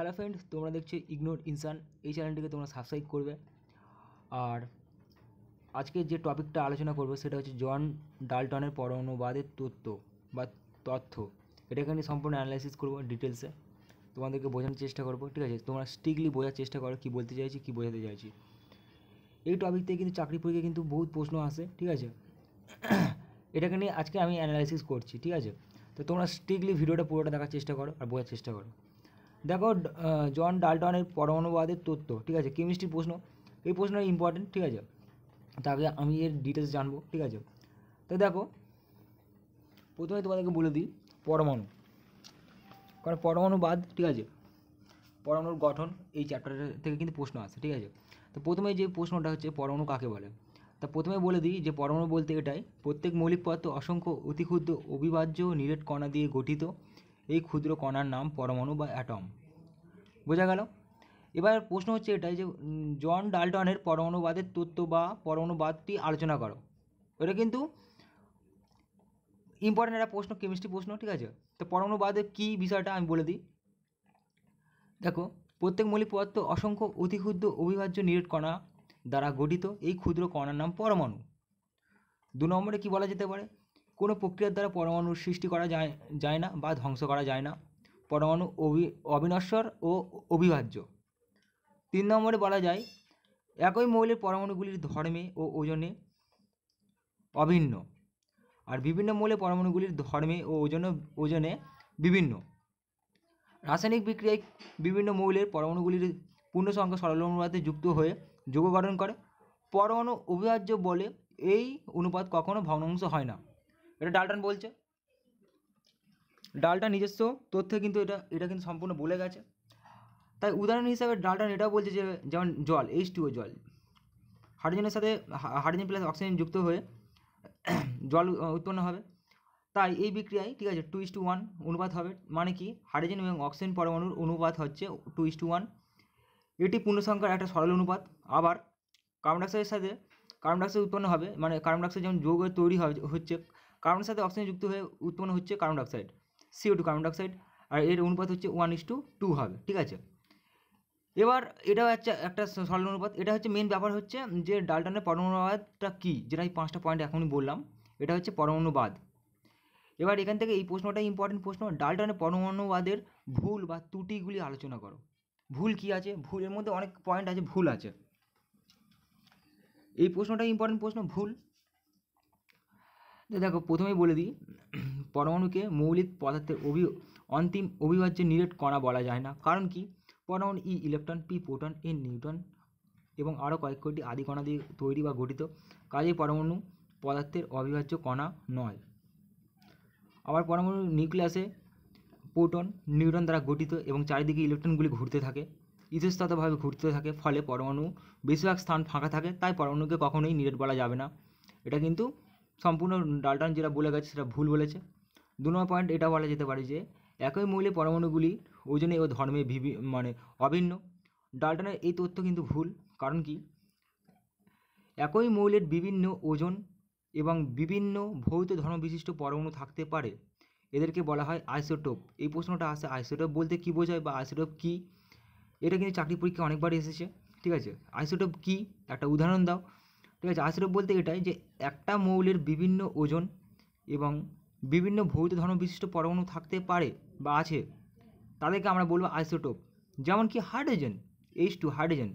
Hello friend, তোমরা দেখছো ignore ইনসান। এই চ্যানেলটিকে তোমরা সাবস্ক্রাইব করবে। আর আজকে যে টপিকটা আলোচনা করবো সেটা হচ্ছে জন ডাল্টনের পরমাণুবাদের তথ্য। এটাকে নিয়ে সম্পূর্ণ অ্যানালাইসিস করবো ডিটেলসে, তোমাদেরকে বোঝানোর চেষ্টা করবো। ঠিক আছে, তোমরা স্ট্রিক্টলি বোঝার চেষ্টা করো কী বলতে চাইছি, কী বোঝাতে চাইছি। এই টপিক থেকে কিন্তু চাকরি পরীক্ষায় কিন্তু বহুত প্রশ্ন আসে। ঠিক আছে, এটাকে নিয়ে আজকে আমি অ্যানালাইসিস করছি। ঠিক আছে, তো তোমরা স্ট্রিক্টলি ভিডিওটা পুরোটা দেখার চেষ্টা করো আর বোঝার চেষ্টা করো। দেখো, জন ডাল্টনের পরমাণুবাদের তত্ত্ব। ঠিক আছে, কেমিস্ট্রির প্রশ্ন, এই প্রশ্নটা ইম্পর্টেন্ট। ঠিক আছে, তাকে আমি এর ডিটেলস জানবো। ঠিক আছে, তো দেখো, প্রথমে তোমাদেরকে বলে দিই পরমাণু, কারণ পরমাণুবাদ, ঠিক আছে, পরমাণুর গঠন, এই চ্যাপ্টার থেকে কিন্তু প্রশ্ন আসে। ঠিক আছে, তো প্রথমে যে প্রশ্নটা হচ্ছে পরমাণু কাকে বলে। তা প্রথমে বলে দিই যে পরমাণু বলতে এটাই, প্রত্যেক মৌলিক পদার্থ অসংখ্য অতি ক্ষুদ্র অবিভাজ্য নিরেট কণা দিয়ে গঠিত। এই ক্ষুদ্র কণার নাম পরমাণু বা অ্যাটম। বোঝা গেল? এবার প্রশ্ন হচ্ছে এটাই যে জন ডাল্টনের পরমাণুবাদের তত্ত্ব বা পরমাণুবাদটি আলোচনা করো। এটা কিন্তু ইম্পর্টেন্ট একটা প্রশ্ন, কেমিস্ট্রি প্রশ্ন। ঠিক আছে, তো পরমাণুবাদের কী বিষয়টা আমি বলে দিই। দেখো, প্রত্যেক মৌলিক পদার্থ অসংখ্য অতি ক্ষুদ্র অবিভাজ্য নিরেট কণা দ্বারা গঠিত। এই ক্ষুদ্র কণার নাম পরমাণু। 2 নম্বরে কী বলা যেতে পারে, কোনো প্রক্রিয়ার দ্বারা পরমাণুর সৃষ্টি করা যায় না বা ধ্বংস করা যায় না। পরমাণু অবিনশ্বর ও অবিভাজ্য। 3 নম্বরে বলা যায় একই মৌলের পরমাণুগুলির ধর্মে ও ওজনে অভিন্ন, আর বিভিন্ন মৌলের পরমাণুগুলির ধর্মে ও ওজনে বিভিন্ন। রাসায়নিক বিক্রিয়ায় বিভিন্ন মৌলের পরমাণুগুলির পূর্ণসংখ্যা সরল অনুপাতে যুক্ত হয়ে যৌগ গঠন করে। পরমাণু অবিভাজ্য বলে এই অনুপাত কখনো ভগ্নাংশ হয় না। এটা ডাল্টন বলছে। ডাল্টন নিজস্ব তথ্যে কিন্তু এটা কিন্তু সম্পূর্ণ বলে গেছে। তাই উদাহরণ হিসাবে ডাল্টন এটাও বলছে যে যেমন জল, H2O জল, হাইড্রোজেনের সাথে হাইড্রোজেন প্লাস অক্সিজেন যুক্ত হয়ে জল উৎপন্ন হবে। তাই এই বিক্রিয়ায়, ঠিক আছে, 2:1 অনুপাত হবে। মানে কি, হাইড্রোজেন এবং অক্সিজেন পরমাণুর অনুপাত হচ্ছে 2:1। এটি পূর্ণসংখ্যার একটা সরল অনুপাত। আবার কার্বন ডাইঅক্সাইডের সাথে কার্বন ডাইঅক্সাইড উৎপন্ন হবে, মানে কার্বন ডাইঅক্সাইড যেমন যৌগ তৈরি হচ্ছে, কার্বনের সাথে অক্সিজেন যুক্ত হয়ে উৎপন্ন হচ্ছে carbon dioxide, CO2 carbon dioxide, আর এর অনুপাত হচ্ছে 1:2 হবে। ঠিক আছে, এবার এটা হচ্ছে একটা সরল অনুপাত। এটা হচ্ছে মেন ব্যাপার হচ্ছে যে ডাল্টনের পরমাণুবাদটা কী, যেটা এই 5টা পয়েন্ট এখনই বললাম, এটা হচ্ছে পরমাণুবাদ। এবার এখান থেকে এই প্রশ্নটাই ইম্পর্টেন্ট প্রশ্ন, ডাল্টনের পরমাণুবাদের ভুল বা ত্রুটিগুলি আলোচনা করো। ভুল কি আছে, ভুলের মধ্যে অনেক পয়েন্ট আছে, ভুল আছে। এই প্রশ্নটাই ইম্পর্টেন্ট প্রশ্ন, ভুল। দেখো, প্রথমেই বলে দিই, পরমাণুকে মৌলিক পদার্থের অন্তিম অবিভাজ্য নিরেট কণা বলা যায় না। কারণ কি, পরমাণু E electron, P proton, N neutron এবং আরও কয়েক কোটি আদি কণা দিয়ে তৈরি বা গঠিত। কাজেই পরমাণু পদার্থের অবিভাজ্য কণা নয়। আবার পরমাণু নিউক্লিয়াসে প্রোটন, নিউট্রন দ্বারা গঠিত এবং চারিদিকে ইলেকট্রনগুলি ঘুরতে থাকে, ইতস্ততভাবে ঘুরতে থাকে। ফলে পরমাণু বেশিরভাগ স্থান ফাঁকা থাকে। তাই পরমাণুকে কখনোই নিরেট বলা যাবে না। এটা কিন্তু সম্পূর্ণ ডাল্টন যেটা বলে গেছে সেটা ভুল বলেছে। 2 নম্বর পয়েন্ট এটা বলা যেতে পারে যে একই মৌলের পরমাণুগুলি ওজনে ও ধর্মে মানে অভিন্ন। ডাল্টনের এই তথ্য কিন্তু ভুল। কারণ কি, একই মৌলের বিভিন্ন ওজন এবং বিভিন্ন ভৌত ধর্ম বিশিষ্ট পরমাণু থাকতে পারে। এদেরকে বলা হয় আইসোটোপ। এই প্রশ্নটা আসে, আইসোটোপ বলতে কী বোঝায় বা আইসোটোপ কী, এটা কিন্তু চাকরি পরীক্ষা অনেকবার এসেছে। ঠিক আছে, আইসোটোপ কী, একটা উদাহরণ দাও। ঠিক আছে, আইসোটোপ বলতে এটাই যে একটা মৌলের বিভিন্ন ওজন এবং বিভিন্ন ভৌত ধর্ম বিশিষ্ট পরমাণু থাকতে পারে বা আছে, তাদেরকে আমরা বলবো আইসোটোপ। যেমন কি হাইড্রোজেন, H2 হাইড্রোজেন,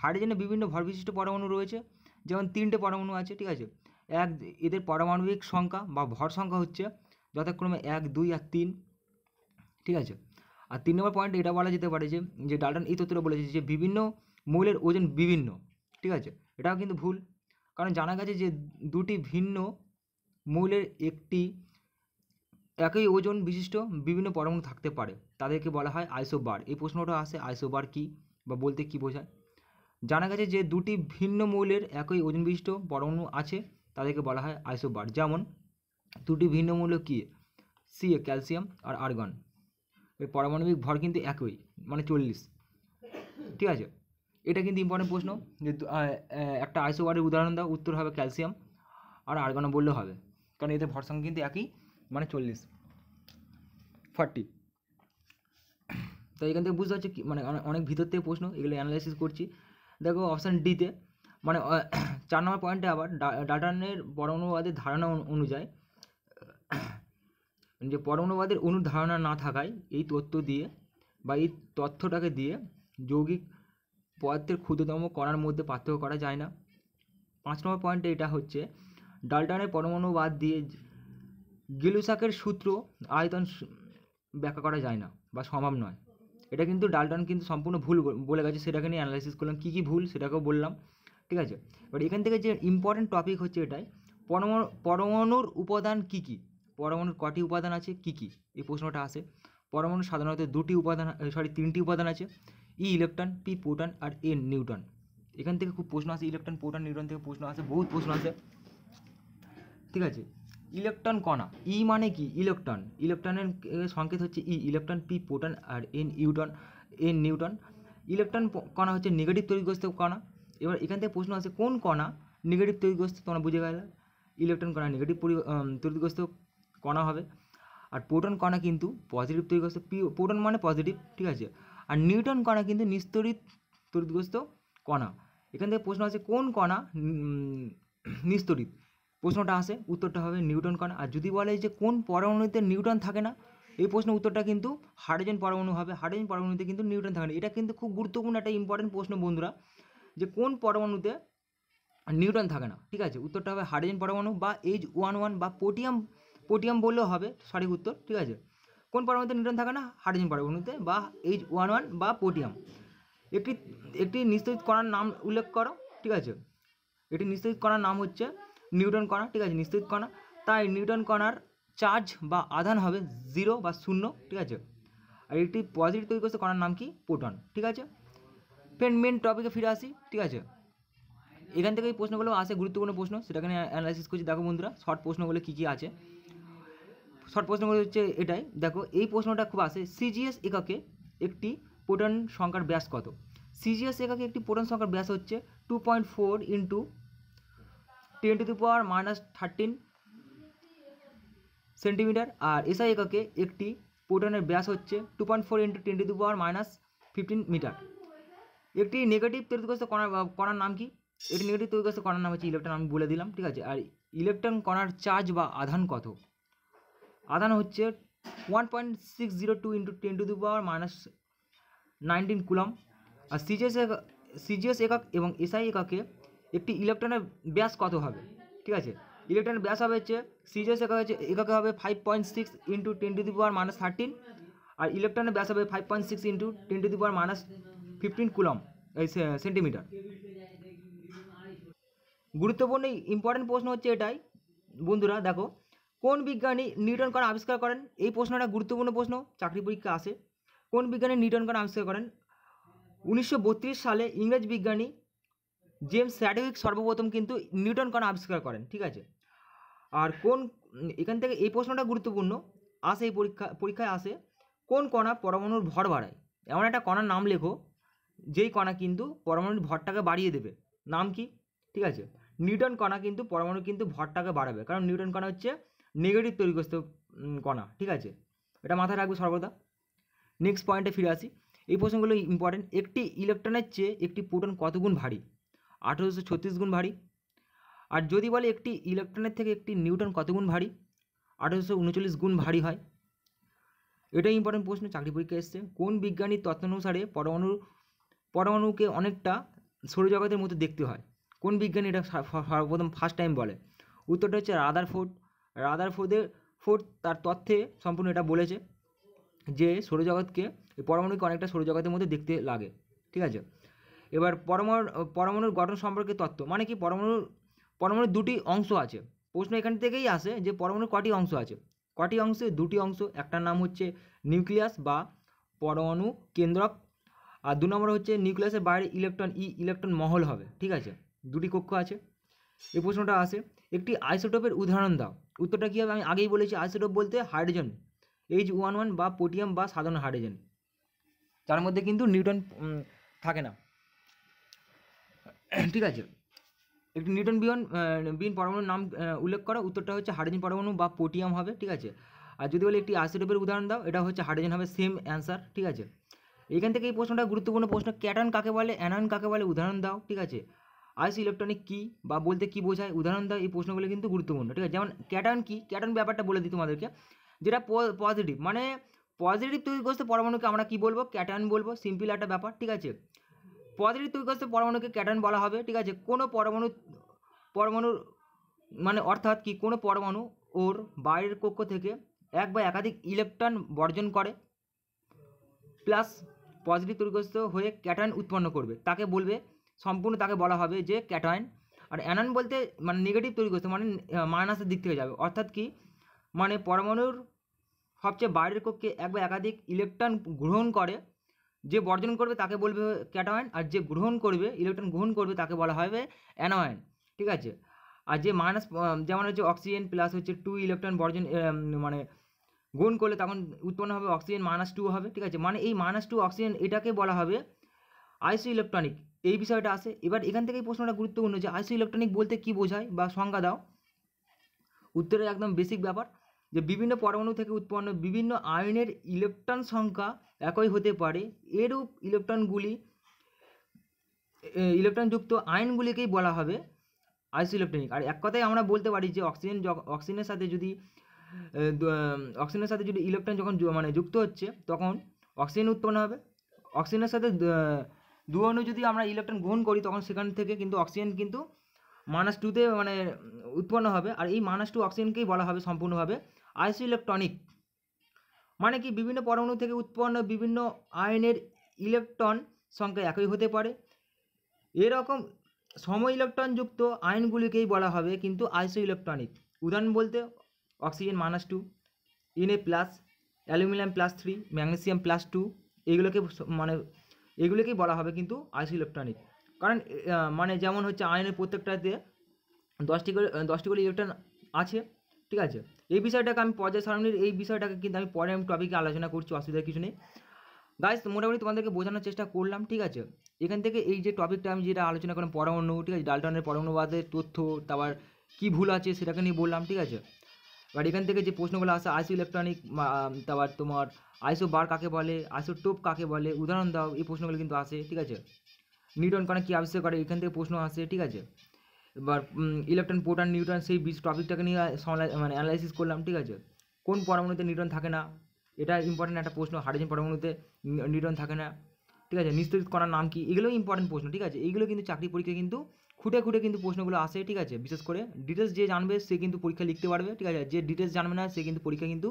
হাইড্রোজেনের বিভিন্ন ভর বিশিষ্ট পরমাণু রয়েছে, যেমন 3টে পরমাণু আছে। ঠিক আছে, এদের পারমাণবিক সংখ্যা বা ভর সংখ্যা হচ্ছে যথাক্রমে 1, 2 আর 3। ঠিক আছে, আর 3 নম্বর পয়েন্ট এটা বলা যেতে পারে যে ডাল্টন এই তথ্যটা বলেছে যে বিভিন্ন মৌলের ওজন বিভিন্ন। ঠিক আছে, এটাও কিন্তু ভুল। কারণ জানা গেছে যে দুটি ভিন্ন মৌলের একই ওজন বিশিষ্ট বিভিন্ন পরমাণু থাকতে পারে, তাদেরকে বলা হয় আইসোবার। এই প্রশ্নটা আসে, আইসোবার কী বা বলতে কী বোঝায়। জানা গেছে যে দুটি ভিন্ন মৌলের একই ওজন বিশিষ্ট পরমাণু আছে, তাদেরকে বলা হয় আইসোবার। যেমন দুটি ভিন্ন মৌল কী, Ca ক্যালসিয়াম আর আর্গন, এর পারমাণবিক ভর কিন্তু একই, মানে 40। ঠিক আছে, এটা কিন্তু ইম্পর্টেন্ট প্রশ্ন যে একটা আইসোবারের উদাহরণ দাও, উত্তর হবে ক্যালসিয়াম আর আর্গনও বললেও হবে, কারণ এদের ভর সংখ্যা কিন্তু একই, মানে 40। তো এখান থেকে বুঝতে পারছি মানে অনেক ভিতর থেকে প্রশ্ন, এগুলো অ্যানালাইসিস করছি। দেখো অপশান ডিতে মানে 4 নম্বর পয়েন্টে আবার ডাল্টনের পরমাণুবাদের ধারণা অনুযায়ী যে পরমাণুবাদের অণুর ধারণা না থাকায় এই তথ্য দিয়ে বা এই তথ্যটাকে দিয়ে যৌগিক পদার্থের ক্ষুদ্রতম কণার মধ্যে পার্থক্য করা যায় না। 5 নম্বর পয়েন্টে এটা হচ্ছে ডাল্টনের পরমাণুবাদ দিয়ে গেলুসাকের সূত্র আয়তন ব্যাখ্যা করা যায় না বা সম্ভব নয়। এটা কিন্তু ডাল্টন কিন্তু সম্পূর্ণ ভুল বলে গেছে, সেটাকে নিয়ে অ্যানালাইসিস করলাম, কী কী ভুল সেটাকেও বললাম, ঠিক আছে। এবার এখান থেকে যে ইম্পর্টেন্ট টপিক হচ্ছে এটাই, পরমাণুর উপাদান কী কী, পরমাণুর কটি উপাদান আছে, কী কী, এই প্রশ্নটা আসে। পরমাণু সাধারণত 3টি উপাদান আছে, ই ইলেকট্রন, পি প্রোটন আর এন নিউট্রন। এখান থেকে খুব প্রশ্ন আসে, ইলেকট্রন প্রোটন নিউট্রন থেকে প্রশ্ন আসে, বহুত প্রশ্ন আসে, ঠিক আছে। ইলেকট্রন কণা, ই মানে কি ইলেকট্রন, ইলেকট্রনের সংকেত হচ্ছে ই, ইলেকট্রন, পি প্রোটন আর এন নিউট্রন। ইলেকট্রন কণা হচ্ছে নেগেটিভ তড়িৎগ্রস্ত কণা। এবার এখান থেকে প্রশ্ন আছে কোন কণা নেগেটিভ তড়িৎগ্রস্ত, তোমরা বুঝে গেলে ইলেকট্রন কণা নেগেটিভ তড়িৎগ্রস্ত কণা হবে, আর প্রোটন কণা কিন্তু পজিটিভ তড়িৎগ্রস্ত, প্রোটন মানে পজিটিভ, ঠিক আছে। আর নিউট্রন কণা কিন্তু নিস্তড়িত তড়িৎগ্রস্ত কণা। এখান থেকে প্রশ্ন আছে কোন কণা নিস্তড়িত, প্রশ্নটা আসে, উত্তরটা হবে নিউট্রন কণা। আর যদি বলে যে কোন পরমাণুতে নিউট্রন থাকে না, এই প্রশ্নের উত্তরটা কিন্তু হাইড্রোজেন পরমাণু হবে, হাইড্রোজেন পরমাণুতে কিন্তু নিউট্রন থাকে না। এটা কিন্তু খুব গুরুত্বপূর্ণ একটা ইম্পর্টেন্ট প্রশ্ন বন্ধুরা, যে কোন পরমাণুতে নিউট্রন থাকে না, ঠিক আছে। উত্তরটা হবে হাইড্রোজেন পরমাণু বা H11 বা পোটিয়াম বললেও হবে সঠিক উত্তর, ঠিক আছে। কোন পরমাণুতে নিউট্রন থাকে না, হাইড্রোজেন পরমাণুতে বা H11 বা পোটিয়াম। একটি নিশ্চিত কণার নাম উল্লেখ করো, ঠিক আছে। এটি নিশ্চিত কণার নাম হচ্ছে নিউট্রন কণা, ঠিক আছে, নিশ্চিত কণা। তাই নিউট্রন কণার চার্জ বা আধান হবে 0 বা 0, ঠিক আছে। আর একটি পজিটিভ তড়িৎগ্রস্ত কণার নাম কি, প্রোটন, ঠিক আছে। মেন টপিকে ফিরে আসি, ঠিক আছে। এখান থেকে এই প্রশ্নগুলো আসে, গুরুত্বপূর্ণ প্রশ্ন, সেটাকে অ্যানালাইসিস করছি। দেখো বন্ধুরা শর্ট প্রশ্নগুলো কী কী আছে, শর্ট প্রশ্নগুলো হচ্ছে এটাই। দেখো এই প্রশ্নটা খুব আসে, সিজিএস এককে একটি প্রোটন সংখ্যার ব্যাস কত। সিজিএস এককে একটি প্রোটন সংখ্যার ব্যাস হচ্ছে 2.4 × 10⁻⁻13 সেন্টিমিটার। আর এসআই এককে একটি প্রোটনের ব্যাস হচ্ছে 2.4 × 10⁻15 মিটার। একটি নেগেটিভ তড়িৎগ্রস্ত কণার নাম কি, একটি নেগেটিভ তড়িৎগ্রস্ত কণার নাম হচ্ছে ইলেকট্রন, আমি বলে দিলাম, ঠিক আছে। আর ইলেকট্রন কণার চার্জ বা আধান কত, আধান হচ্ছে 1.602 × 10⁻19 কুলম। আর সিজিএস একক এবং এসআই এককে একটি ইলেকট্রনের ব্যাস কত হবে, ঠিক আছে। ইলেকট্রনের ব্যাস হবে হচ্ছে সিজিএস এককে হবে 5.6 × 10⁻13, আর ইলেকট্রনের ব্যাস হবে 5.6 × 10⁻15 কুলম এই সেন্টিমিটার। গুরুত্বপূর্ণ ইম্পর্টেন্ট প্রশ্ন হচ্ছে এটাই বন্ধুরা। দেখো কোন বিজ্ঞানী নিউটন কণা আবিষ্কার করেন, এই প্রশ্নটা গুরুত্বপূর্ণ প্রশ্ন, চাকরি পরীক্ষা আসে। কোন বিজ্ঞানী নিউটন কণা আবিষ্কার করেন, 1932 সালে ইংরেজ বিজ্ঞানী জেমস চ্যাডউইক সর্বপ্রথম কিন্তু নিউটন কণা আবিষ্কার করেন, ঠিক আছে। আর এখান থেকে এই প্রশ্নটা গুরুত্বপূর্ণ আসে, এই পরীক্ষায় আসে, কোন কণা পরমাণুর ভর বাড়ায়, এমন একটা কণার নাম লেখো যেই কণা কিন্তু পরমাণুর ভরটাকে বাড়িয়ে দেবে, নাম কি, ঠিক আছে। নিউটন কণা কিন্তু পরমাণু কিন্তু ভরটাকে বাড়াবে, কারণ নিউটন কণা হচ্ছে নেগেটিভ তড়িৎগ্রস্ত কণা, ঠিক আছে, এটা মাথায় রাখবে সর্বদা। নেক্সট পয়েন্টে ফিরে আসি, এই প্রশ্নগুলো ইম্পর্টেন্ট। একটি ইলেকট্রনের চেয়ে একটি প্রোটন কত গুণ ভারী, 1836 গুণ ভারী। আর যদি বলে একটি ইলেকট্রনের থেকে একটি নিউটন কত গুণ ভারী, 1839 গুণ ভারী হয়। এটাই ইম্পর্টেন্ট প্রশ্ন, চাকরি পরীক্ষা এসছে। কোন বিজ্ঞানীর তত্ত্বানুসারে পরমাণুকে অনেকটা সৌরজগতের মতো দেখতে হয়, কোন বিজ্ঞানী এটা সর্বপ্রথম ফার্স্ট টাইম বলে, উত্তরটা হচ্ছে রাদারফোর্ড তার তথ্যে সম্পূর্ণ এটা বলেছে যে সৌরজগৎকে, পরমাণুকে অনেকটা সৌরজগতের মধ্যে দেখতে লাগে, ঠিক আছে। এবার পরমাণুর গঠন সম্পর্কে তত্ত্ব মানে কি, পরমাণুর দুটি অংশ আছে, প্রশ্ন এখান থেকেই আসে যে পরমাণুর কটি অংশ আছে, কটি অংশে, দুটি অংশ, একটার নাম হচ্ছে নিউক্লিয়াস বা পরমাণু কেন্দ্রক, আর 2 নম্বর হচ্ছে নিউক্লিয়াসের বাইরে ইলেকট্রন মহল হবে, ঠিক আছে, দুটি কক্ষ আছে। এই প্রশ্নটা আসে, একটি আইসোটোপের উদাহরণ দাও, উত্তরটা কী হবে, আমি আগেই বলেছি আইসোটোপ বলতে হাইড্রোজেন, H11 বা পোটিয়াম বা সাধারণ হাইড্রোজেন, তার মধ্যে কিন্তু নিউটন থাকে না, ঠিক আছে। একটি নিউটন বিহীন পরমাণুর নাম উল্লেখ করো, উত্তরটা হচ্ছে হাইড্রোজেন পরমাণু বা পোটিয়াম হবে, ঠিক আছে। আর যদি বলে একটি আইসোটোপের উদাহরণ দাও, এটা হচ্ছে হাইড্রোজেন হবে, সেম অ্যান্সার, ঠিক আছে। এখান থেকে এই প্রশ্নটা গুরুত্বপূর্ণ প্রশ্ন, ক্যাটায়ন কাকে বলে, অ্যানায়ন কাকে বলে, উদাহরণ দাও। ঠিক আছে, আইসি ইলেকট্রনিক কী বা বলতে কী বোঝায়, উদাহরণ দাও। এই প্রশ্নগুলো কিন্তু গুরুত্বপূর্ণ। ঠিক আছে, যেমন ক্যাটায়ন কী, ক্যাটায়ন ব্যাপারটা বলে দিই তোমাদেরকে, যেটা পজিটিভ, মানে পজিটিভ তৈরিগ্রস্ত পরমাণুকে আমরা কী বলবো, ক্যাটায়ন বলবো। সিম্পল একটা ব্যাপার। ঠিক আছে, পজিটিভ তৈরিগ্রস্ত পরমাণুকে ক্যাটায়ন বলা হবে। ঠিক আছে, কোনো পরমাণুর মানে অর্থাৎ কি, কোনো পরমাণু ওর বাইরের কক্ষ থেকে এক বা একাধিক ইলেকট্রন বর্জন করে প্লাস পজিটিভ তৈরিগ্রস্ত হয়ে ক্যাটায়ন উৎপন্ন করবে, তাকে বলবে সম্পূর্ণ, তাকে বলা হবে যে ক্যাটায়ন। আর অ্যানায়ন বলতে মানে নেগেটিভ তৈরিগ্রস্ত, মানে মাইনাসের দিক থেকে যাবে, অর্থাৎ কি, মানে পরমাণুর সবচেয়ে বাইরের কক্ষে এক বা একাধিক ইলেকট্রন গ্রহণ করে, যে বর্জন করবে তাকে বলবে ক্যাটায়ন, আর যে গ্রহণ করবে, ইলেকট্রন গ্রহণ করবে, তাকে বলা হবে অ্যানায়ন। ঠিক আছে, আর যে মাইনাস, যেমন হচ্ছে অক্সিজেন প্লাস হচ্ছে 2 ইলেকট্রন বর্জন মানে গ্রহণ করলে তখন উৎপন্ন হবে অক্সিজেন -2 হবে। ঠিক আছে, মানে এই -2 অক্সিজেন, এটাকে বলা হবে আইসো ইলেকট্রনিক। এই বিষয়টা আসে। এবার এখান থেকে এই প্রশ্নটা গুরুত্বপূর্ণ যে আইসো ইলেকট্রনিক বলতে কী বোঝায় বা সংজ্ঞা দাও। উত্তরের একদম বেসিক ব্যাপার, যে বিভিন্ন পরমাণু থেকে উৎপন্ন বিভিন্ন আয়নের ইলেকট্রন সংখ্যা একই হতে পারে, এরূপ ইলেকট্রনযুক্ত আয়নগুলিকেই বলা হবে আইসো ইলেকট্রনিক। আর এক কথায় আমরা বলতে পারি যে অক্সিজেনের সাথে যদি ইলেকট্রন যখন মানে যুক্ত হচ্ছে, তখন অক্সিজেন উৎপন্ন হবে। অক্সিজেনের সাথে দু অণু যদি আমরা ইলেকট্রন গ্রহণ করি, তখন সেখান থেকে কিন্তু অক্সিজেন কিন্তু -2তে মানে উৎপন্ন হবে। আর এই -2 অক্সিজেনকেই বলা হবে সম্পূর্ণভাবে আইসো ইলেকট্রনিক। মানে কি, বিভিন্ন পরমাণু থেকে উৎপন্ন বিভিন্ন আয়নের ইলেকট্রন সংখ্যা একই হতে পারে, এরকম সম ইলেকট্রনযুক্ত আয়নগুলিকেই বলা হবে কিন্তু আইসো ইলেকট্রনিক। উদাহরণ বলতে অক্সিজেন -2, Na+, অ্যালুমিনিয়াম +3, ম্যাগনেসিয়াম +2, এগুলোকেই বলা হবে কিন্তু আইসো ইলেকট্রনিক। কারণ মানে যেমন হচ্ছে আয়নের প্রত্যেকটাতে 10টি করে ইলেকট্রন আছে। ঠিক আছে, এই বিষয়টাকে আমি পর্যায় সারণীর এই বিষয়টাকে কিন্তু আমি পরে টপিকে আলোচনা করছি, অসুবিধার কিছু নেই। গাইস, মোটামুটি তোমাদেরকে বোঝানোর চেষ্টা করলাম। ঠিক আছে, এখান থেকে এই যে টপিকটা আমি যেটা আলোচনা করলাম পরমাণু, ঠিক আছে, ডাল্টনের পরমাণুবাদের তথ্য, তারপর কী ভুল আছে সেটাকে নিয়ে বললাম। ঠিক আছে, এবার এখান থেকে যে প্রশ্নগুলো আসে, আইসো ইলেকট্রনিক, তারপর তোমার আইসো বার কাকে বলে, আইসোটোপ কাকে বলে, উদাহরণ দাও, এই প্রশ্নগুলো কিন্তু আসে। ঠিক আছে, নিউটন কণা কী আবিষ্কার করে, এখান থেকে প্রশ্ন আসে। ঠিক আছে, এবার ইলেকট্রন, প্রোটন, নিউট্রন, সেই টপিকটাকে নিয়ে মানে অ্যানালাইসিস করলাম। ঠিক আছে, কোন পরমাণুতে নিউট্রন থাকে না, এটা ইম্পর্টেন্ট একটা প্রশ্ন। হাইড্রোজেন পরমাণুতে নিউট্রন থাকে না। ঠিক আছে, নিস্তরিত কণার নাম কি, এগুলোও ইম্পর্টেন্ট প্রশ্ন। ঠিক আছে, এইগুলো কিন্তু চাকরি পরীক্ষায় কিন্তু খুঁটে কিন্তু প্রশ্নগুলো আসে। ঠিক আছে, বিশেষ করে ডিটেলস যে জানবে সে কিন্তু পরীক্ষা লিখতে পারবে। ঠিক আছে, যে ডিটেলস জানবে না সে কিন্তু পরীক্ষা কিন্তু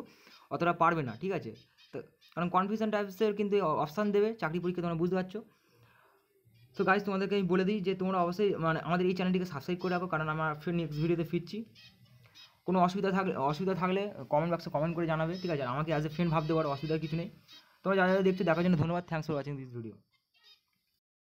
অতটা পারবে না। ঠিক আছে, তো কারণ কনফিউশন টাইপসের কিন্তু অপশান দেবে চাকরি পরীক্ষা, তোমরা বুঝতে পারছো। তো গাইজ, তোমাদেরকে আমি বলে দিই যে তোমরা অবশ্যই মানে আমাদের এই চ্যানেলটিকে সাবস্ক্রাইব করে রাখো, কারণ আমরা ফের নেক্সট ভিডিওতে ফিরছি। কোনো অসুবিধা থাকলে কমেন্ট বক্সে কমেন্ট করে জানাবে। ঠিক আছে, আমাকে অ্যাজ এ ফ্রেন্ড ভাবতে পারো, অসুবিধার কিছু নেই। তোমরা যারা দেখছো দেখার জন্য ধন্যবাদ। Thanks for watching this video.